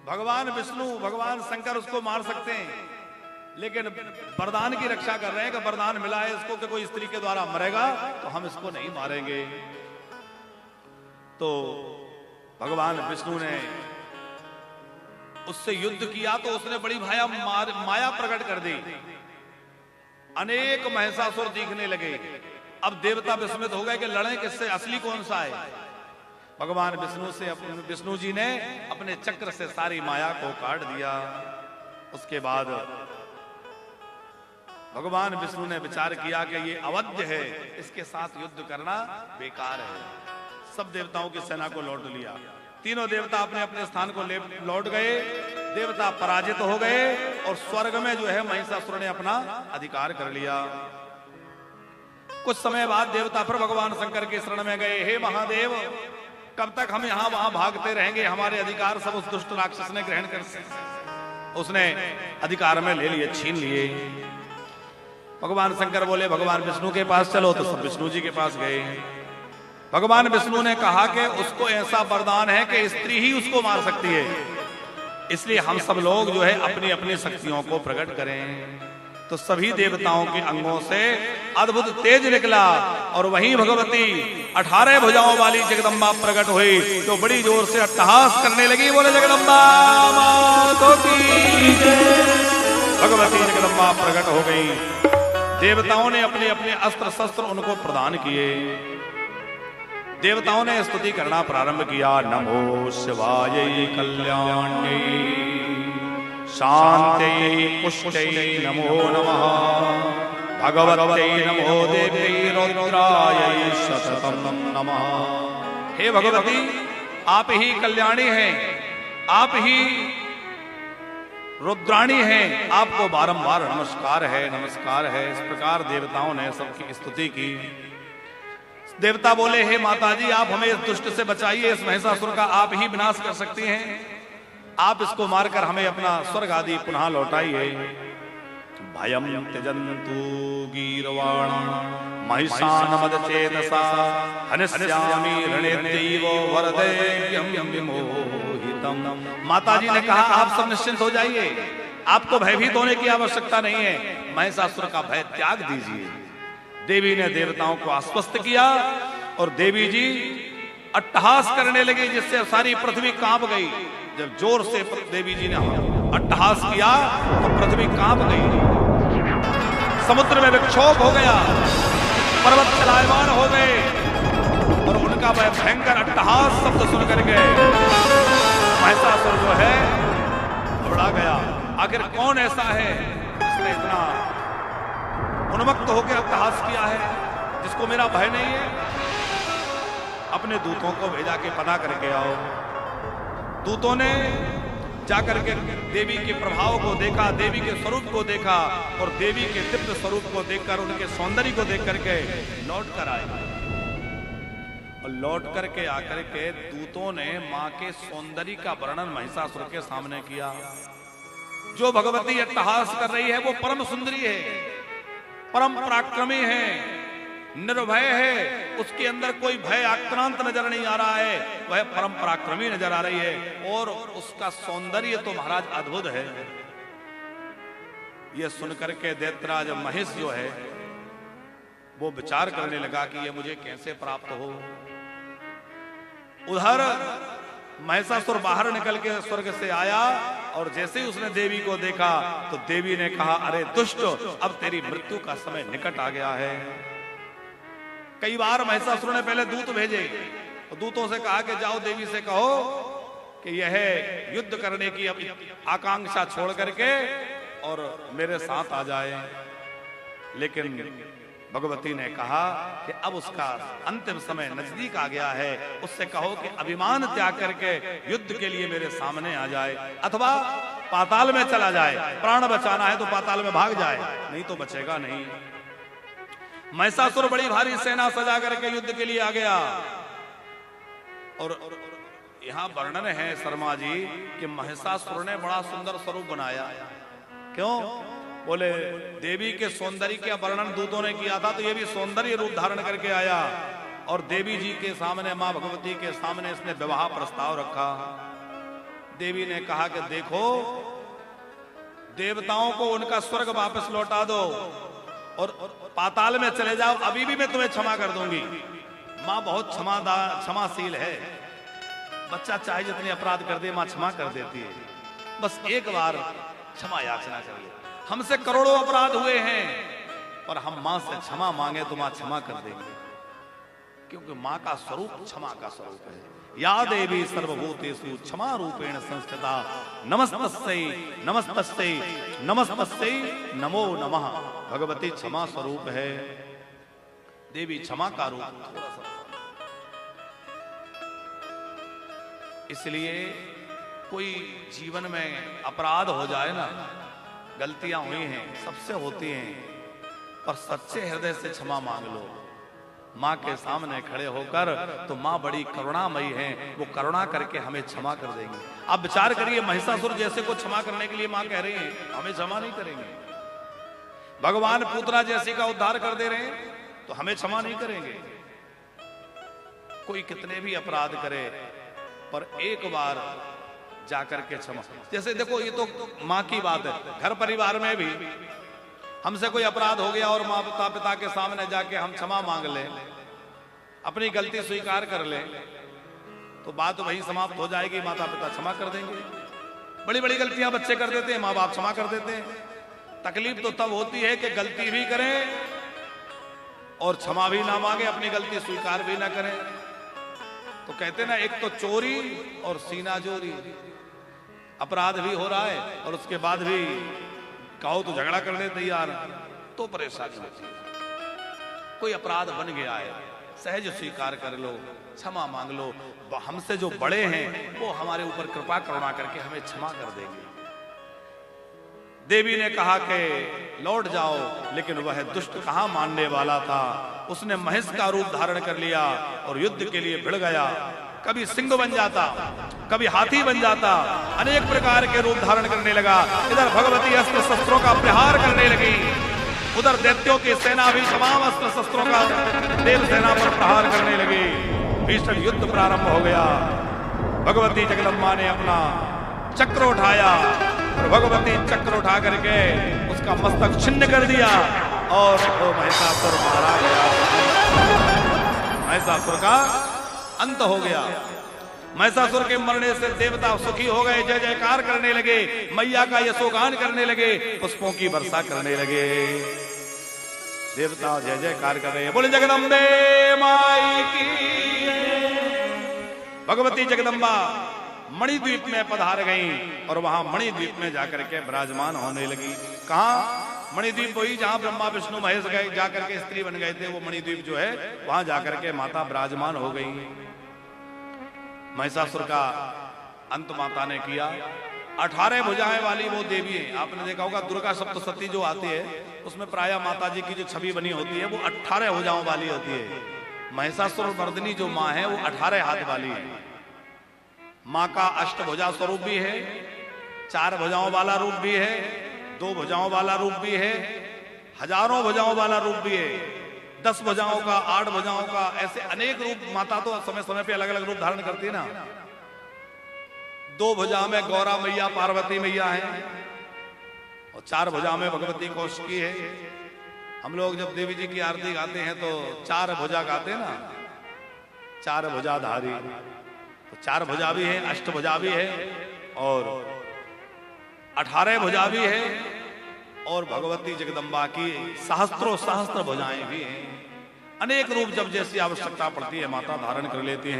भगवान विष्णु भगवान शंकर उसको मार सकते हैं, लेकिन वरदान की रक्षा कर रहे हैं कि वरदान मिला है इसको कि कोई स्त्री के द्वारा मरेगा तो हम इसको नहीं मारेंगे। तो भगवान विष्णु ने उससे युद्ध किया तो उसने बड़ी माया प्रकट कर दी। अनेक महिषासुर दिखने लगे। अब देवता विस्मित हो गए कि लड़े किससे, असली कौन सा है। भगवान विष्णु जी ने अपने चक्र से सारी माया को काट दिया। उसके बाद भगवान विष्णु ने विचार किया कि ये अवध्य है, इसके साथ युद्ध करना बेकार है। सब देवताओं की सेना को लौट लिया। तीनों देवता अपने अपने स्थान को लौट गए। देवता पराजित हो गए और स्वर्ग में जो है महिषासुर ने अपना अधिकार कर लिया। कुछ समय बाद देवता फिर भगवान शंकर के शरण में गए। हे महादेव, कब तक हम यहां वहां भागते रहेंगे, हमारे अधिकार सब उस दुष्ट राक्षस ने ग्रहण कर उसने अधिकार में ले लिए, छीन लिए। भगवान शंकर बोले भगवान विष्णु के पास चलो, तो सब विष्णु जी के पास गए। भगवान विष्णु ने कहा कि उसको ऐसा वरदान है कि स्त्री ही उसको मार सकती है, इसलिए हम सब लोग जो है अपनी अपनी शक्तियों को प्रकट करें। तो सभी देवताओं के अंगों से अद्भुत तेज निकला और वहीं भगवती 18 भुजाओं वाली जगदम्बा प्रकट हुई, तो बड़ी जोर से अट्टहास करने लगी। बोले जगदम्बा माता की जय। भगवती जगदम्बा प्रकट हो गई। देवताओं ने अपने अपने अस्त्र शस्त्र उनको प्रदान किए। देवताओं ने स्तुति करना प्रारंभ किया। नमो शिवाय कल्याण्यै शांत्यै पुष्टै नमो नमः भगवत्यै नमो देव्यै रुद्रायै सततं नमः। हे भगवती, आप ही कल्याणी हैं, आप ही रुद्राणी हैं, आपको बारंबार नमस्कार है, नमस्कार है। इस प्रकार देवताओं ने सबकी स्तुति की। देवता बोले हे माता जी, आप हमें इस दुष्ट से बचाइए, इस महिषासुर का आप ही विनाश कर सकती हैं, आप इसको मारकर हमें अपना स्वर्ग आदि पुनः लौटाइए। भयम त्यजन्तु गीर्वाण महिषानमदचेतसा हनिष्यामि रणेत्यैव वरदेयं विमोहितम्। माता जी ने कहा आप सब निश्चिंत हो जाइए, आपको भयभीत होने की आवश्यकता नहीं है, महिषासुर का भय त्याग दीजिए। देवी ने देवताओं को आश्वस्त किया और देवी जी अट्टहास करने लगी, जिससे सारी पृथ्वी कांप गई। जब जोर से देवी जी ने अट्टहास किया तो पृथ्वी कांप गई, समुद्र में विक्षोभ हो गया, पर्वत चलायमान हो गए और उनका वह भयंकर अट्टहास शब्द सुन करके महिषासुर जो है घबरा गया। आखिर कौन ऐसा है जिसने इतना उन्मत्त होकर अट्टहास किया है, जिसको मेरा भय नहीं है। अपने दूतों को भेजा के पता करके आओ। दूतों ने जाकर के देवी के प्रभाव को देखा, देवी के स्वरूप को देखा और देवी के दिव्य स्वरूप को देखकर, उनके सौंदर्य को देख करके लौट कर आए। और लौट करके आकर के दूतों ने मां के सौंदर्य का वर्णन महिषासुर के सामने किया। जो भगवती अट्टहास कर रही है वो परम सुंदरी है, परम पराक्रमी है, निर्भय है, उसके अंदर कोई भय आक्रांत नजर नहीं आ रहा है, वह परम पराक्रमी नजर आ रही है और उसका सौंदर्य तो महाराज अद्भुत है। यह सुनकर के दैत्यराज महेश जो है वो विचार करने लगा कि यह मुझे कैसे प्राप्त हो। उधर महिषासुर बाहर निकल के स्वर्ग से आया और जैसे ही उसने देवी को देखा तो देवी ने कहा अरे दुष्ट, अब तेरी मृत्यु का समय निकट आ गया है। कई बार महिषासुर ने पहले दूत भेजे और दूतों से कहा कि जाओ देवी से कहो कि यह युद्ध करने की आकांक्षा छोड़ करके और मेरे साथ आ जाए। लेकिन भगवती ने कहा कि अब उसका अंतिम समय नजदीक आ गया है, उससे कहो कि अभिमान त्याग करके युद्ध के लिए मेरे सामने आ जाए, अथवा पाताल में चला जाए। प्राण बचाना है तो पाताल में भाग जाए, नहीं तो बचेगा नहीं। महिषासुर बड़ी भारी सेना सजा करके युद्ध के लिए आ गया। और यहां वर्णन है शर्मा जी कि महिषासुर ने बड़ा सुंदर स्वरूप बनाया। क्यों? बोले देवी के सौंदर्य का वर्णन दूतों ने किया था, तो ये भी सौंदर्य रूप धारण करके आया और देवी जी के सामने, मां भगवती के सामने इसने विवाह प्रस्ताव रखा। देवी ने कहा कि देखो, देवताओं को उनका स्वर्ग वापस लौटा दो और पाताल में चले जाओ, अभी भी मैं तुम्हें क्षमा कर दूंगी। माँ बहुत क्षमाशील है। बच्चा चाहे जितने अपराध कर दे, माँ क्षमा कर देती है। बस एक बार क्षमा याचना कर ले। हमसे करोड़ों अपराध हुए हैं और हम माँ से क्षमा मांगे तो माँ क्षमा कर देंगे, क्योंकि माँ का स्वरूप क्षमा का स्वरूप है। या देवी सर्वभूतेषु क्षमा रूपेण संस्थिता नमस्तस्यै नमस्तस्यै नमस्तस्यै नमो नमः। भगवती क्षमा स्वरूप है। देवी क्षमा का रूप। इसलिए कोई जीवन में अपराध हो जाए ना, गलतियां हुई हैं, सबसे होती हैं, पर सच्चे हृदय से क्षमा मांग लो माँ के सामने खड़े होकर, तो माँ बड़ी करुणामयी है, वो करुणा करके हमें क्षमा कर देंगे। आप विचार करिए, महिषासुर जैसे को क्षमा करने के लिए माँ कह रही है, हमें क्षमा नहीं करेंगे। भगवान पूतना जैसी का उद्धार कर दे रहे हैं तो हमें क्षमा नहीं करेंगे। कोई कितने भी अपराध करे, पर एक बार जाकर के क्षमा। जैसे देखो, ये तो माँ की बात है, घर परिवार में भी हमसे कोई अपराध हो गया और माता पिता के सामने जाके हम क्षमा मांग लें, अपनी गलती स्वीकार कर लें, तो बात वही समाप्त हो जाएगी, माता पिता क्षमा कर देंगे। बड़ी बड़ी गलतियां बच्चे कर देते हैं, माँ बाप क्षमा कर देते हैं। तकलीफ तो तब होती है कि गलती भी करें और क्षमा भी ना मांगे, अपनी गलती स्वीकार भी ना करें। तो कहते ना, एक तो चोरी और सीना चोरी, अपराध भी हो रहा है और उसके बाद भी कहो तो झगड़ा करने तैयार, तो परेशानी होती है। कोई अपराध बन गया है, सहज स्वीकार कर लो, क्षमा मांग लो। हमसे जो बड़े हैं वो हमारे ऊपर कृपा करुणा करके हमें क्षमा कर देंगे। देवी ने कहा कि लौट जाओ, लेकिन वह दुष्ट कहां मानने वाला था। उसने महेश का रूप धारण कर लिया और युद्ध के लिए भिड़ गया। कभी सिंह बन जाता, कभी हाथी बन जाता, अनेक प्रकार के रूप धारण करने लगा। इधर भगवती अस्त्र शस्त्रों का प्रहार करने लगी, उधर दैत्यों की सेना भी तमाम अस्त्र शस्त्रों का देव सेना पर प्रहार करने लगी। भीषण युद्ध प्रारंभ हो गया। भगवती जगदम्बा ने अपना चक्र उठाया और भगवती चक्र उठा करके उसका मस्तक छिन्न कर दिया और वो महिषासुर मारा गया। महिषासुर का अंत हो गया। महिषासुर के मरने से देवता सुखी हो गए, जय जयकार करने लगे, मैया का यशोगान करने लगे, पुष्पों की वर्षा करने लगे। देवता जय जयकार कर रहे हैं, बोले जगदम्बे माई की। भगवती जगदम्बा मणिद्वीप में पधार गई और वहां मणिद्वीप में जाकर के विराजमान होने लगी। कहा? मणिद्वीप वही जहां ब्रह्मा विष्णु महेश गए जाकर के स्त्री बन गए थे, वो मणिद्वीप जो है वहां जाकर के माता विराजमान हो गई। महिषासुर का अंत माता ने किया। 18 भुजाएं वाली वो देवी है। आपने देखा होगा दुर्गा सप्तशती जो आती है उसमें प्राय माता जी की जो छवि बनी होती है वो 18 भुजाओं वाली होती है। महिषासुर मर्दिनी जो माँ है वो 18 हाथ वाली है। माँ का अष्टभुजा स्वरूप भी है, 4 भुजाओं वाला रूप भी है, 2 भुजाओं वाला रूप भी है, हजारों भुजाओं वाला रूप भी है, 10 भुजाओं का, 8 भुजाओं का, ऐसे अनेक रूप। माता तो समय समय पे अलग अलग रूप धारण करती है ना। 2 भुजा में गौरा मैया पार्वती मैया है और 4 भुजा में भगवती कौशिकी है। हम लोग जब देवी जी की आरती गाते हैं तो 4 भुजा गाते हैं ना, 4 भुजाधारी। तो 4 भुजा भी है, अष्टभुजा भी है और 18 भुजा भी है और भगवती जगदम्बा की सहस्त्रों सहस्त्र भुजाएं भी हैं। अनेक रूप जब जैसी आवश्यकता पड़ती है माता धारण कर लेती हैं।